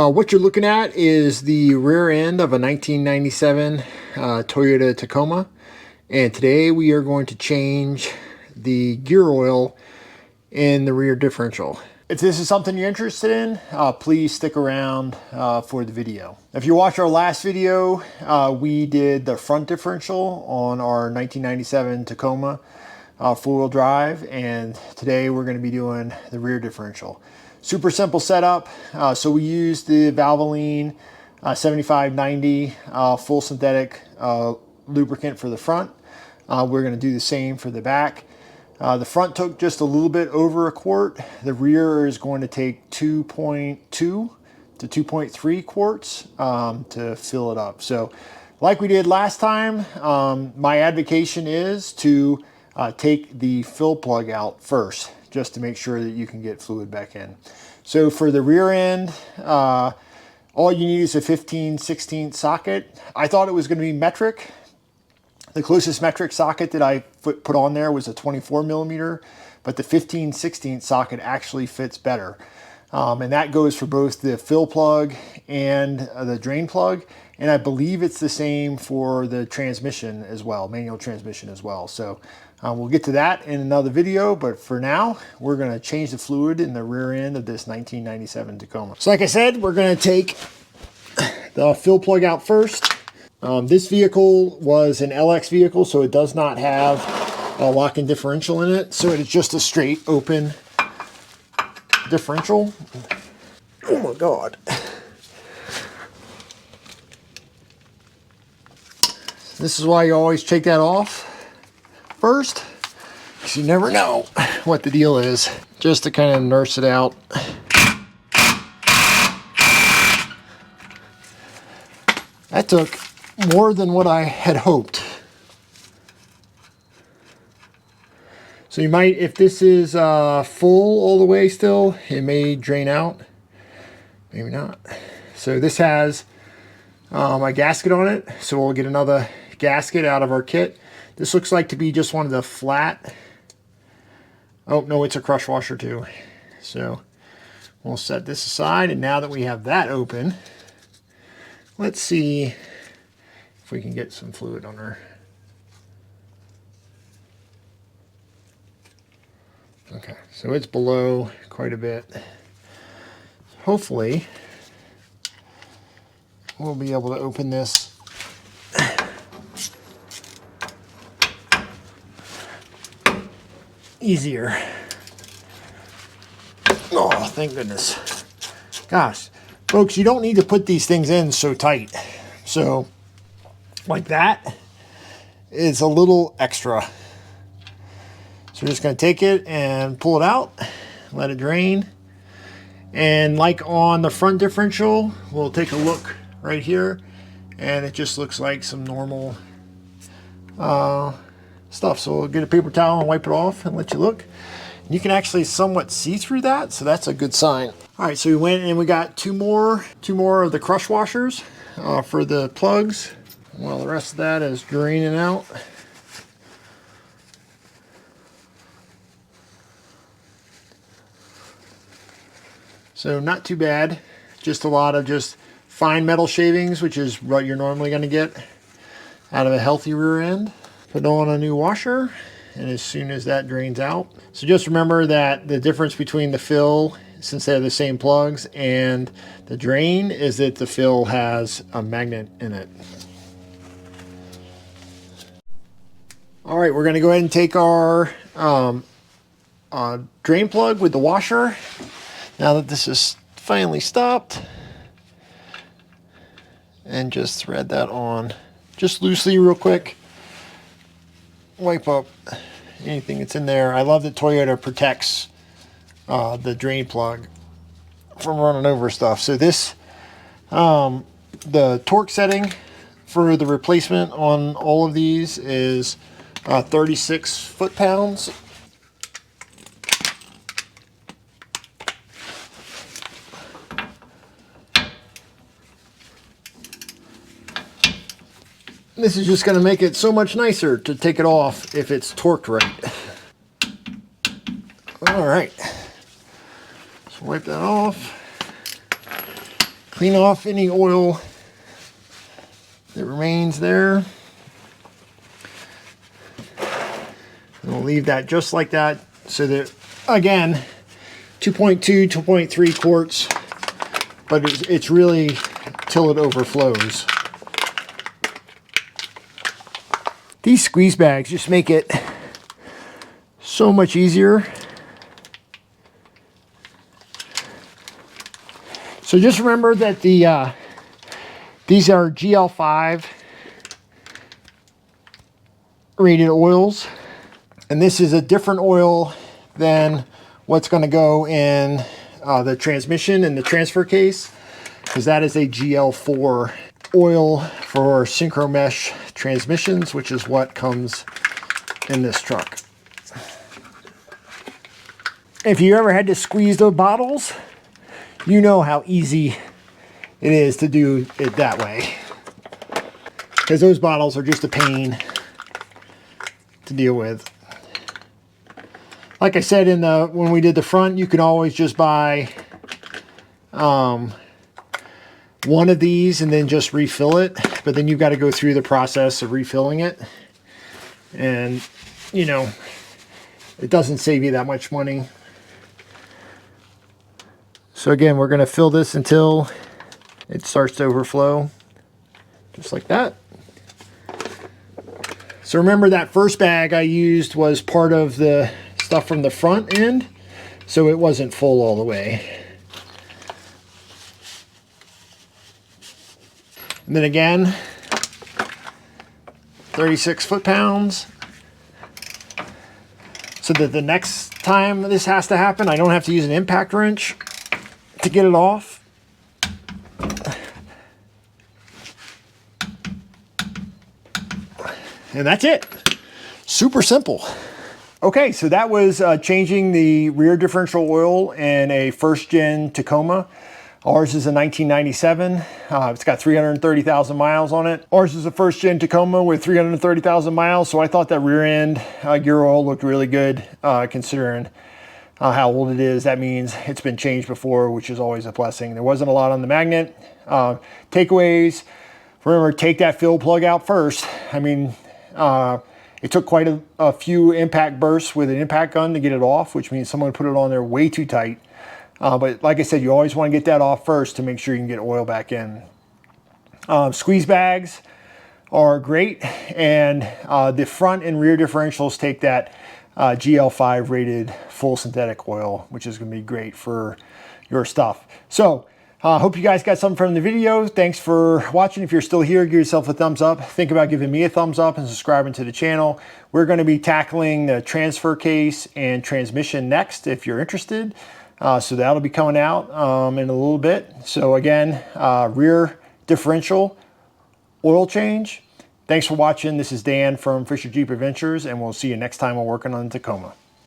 What you're looking at is the rear end of a 1997 Toyota Tacoma, and today we are going to change the gear oil in the rear differential. If this is something you're interested in, please stick around for the video. If you watched our last video, we did the front differential on our 1997 Tacoma four-wheel drive, and today we're going to be doing the rear differential. Super simple setup. So we used the Valvoline 7590 full synthetic lubricant for the front. We're going to do the same for the back. The front took just a little bit over a quart. The rear is going to take 2.2 to 2.3 quarts to fill it up. So like we did last time, my advocation is to take the fill plug out first, just to make sure that you can get fluid back in. So for the rear end, all you need is a 15/16 socket. I thought it was going to be metric. The closest metric socket that I put on there was a 24 millimeter, but the 15/16 socket actually fits better. And that goes for both the fill plug and the drain plug. And I believe it's the same for the transmission as well, manual transmission as well. So we'll get to that in another video, but for now, we're going to change the fluid in the rear end of this 1997 Tacoma. So like I said, we're going to take the fill plug out first. This vehicle was an LX vehicle, so it does not have a lock-in differential in it. So it's just a straight open differential. Oh my God. This is why you always take that off first, because you never know what the deal is, just to kind of nurse it out. That took more than what I had hoped. So you might, if this is full all the way still, it may drain out, maybe not. So this has a gasket on it, so we'll get another gasket out of our kit. This looks like to be just one of the flat. Oh no, it's a crush washer too. So we'll set this aside, and now that we have that open, let's see if we can get some fluid on her. Okay, so it's below quite a bit. Hopefully we'll be able to open this easier. Oh, thank goodness. Gosh, folks, you don't need to put these things in so tight. So like that is a little extra. So we're just going to take it and pull it out, let it drain. And like on the front differential, we'll take a look right here, and it just looks like some normal stuff. So we'll get a paper towel and wipe it off and let you look. You can actually somewhat see through that, so that's a good sign. All right, so we went and we got two more of the crush washers for the plugs. Well, the rest of that is draining out. So not too bad. Just a lot of just fine metal shavings, which is what you're normally going to get out of a healthy rear end. Put on a new washer, and as soon as that drains out. So just remember that the difference between the fill, since they're the same plugs, and the drain is that the fill has a magnet in it. All right, we're going to go ahead and take our drain plug with the washer. Now that this is finally stopped, and just thread that on just loosely real quick. Wipe up anything that's in there. I love that Toyota protects the drain plug from running over stuff. So this, the torque setting for the replacement on all of these is 36 foot-pounds. This is just going to make it so much nicer to take it off if it's torqued right. All right, so wipe that off. Clean off any oil that remains there. And we'll leave that just like that, so that, again, 2.2, 2.3 quarts, but it's really till it overflows. These squeeze bags just make it so much easier. So just remember that these are GL5 rated oils, and this is a different oil than what's going to go in the transmission and the transfer case, because that is a GL4 oil for synchro mesh transmissions, which is what comes in this truck. If you ever had to squeeze those bottles, you know how easy it is to do it that way, because those bottles are just a pain to deal with. Like I said, when we did the front, you can always just buy one of these and then just refill it, but then you've got to go through the process of refilling it, and you know, it doesn't save you that much money. So again, we're going to fill this until it starts to overflow, just like that. So remember, that first bag I used was part of the stuff from the front end, so it wasn't full all the way. And then again, 36 foot-pounds, so that the next time this has to happen, I don't have to use an impact wrench to get it off. And that's it. Super simple. Okay, so that was changing the rear differential oil in a first-gen Tacoma. Ours is a 1997. It's got 330,000 miles on it. Ours is a first-gen Tacoma with 330,000 miles, so I thought that rear end gear oil looked really good considering how old it is. That means it's been changed before, which is always a blessing. There wasn't a lot on the magnet. Takeaways, remember, take that fill plug out first. I mean, it took quite a few impact bursts with an impact gun to get it off, which means someone put it on there way too tight. But like I said, you always want to get that off first to make sure you can get oil back in. Squeeze bags are great, and the front and rear differentials take that GL5 rated full synthetic oil, which is going to be great for your stuff. So hope you guys got something from the video. Thanks for watching. If you're still here, give yourself a thumbs up. Think about giving me a thumbs up and subscribing to the channel. We're going to be tackling the transfer case and transmission next, if you're interested. So that'll be coming out in a little bit. So again, rear differential oil change. Thanks for watching. This is Dan from Fisher Jeep Adventures, and we'll see you next time we're working on the Tacoma.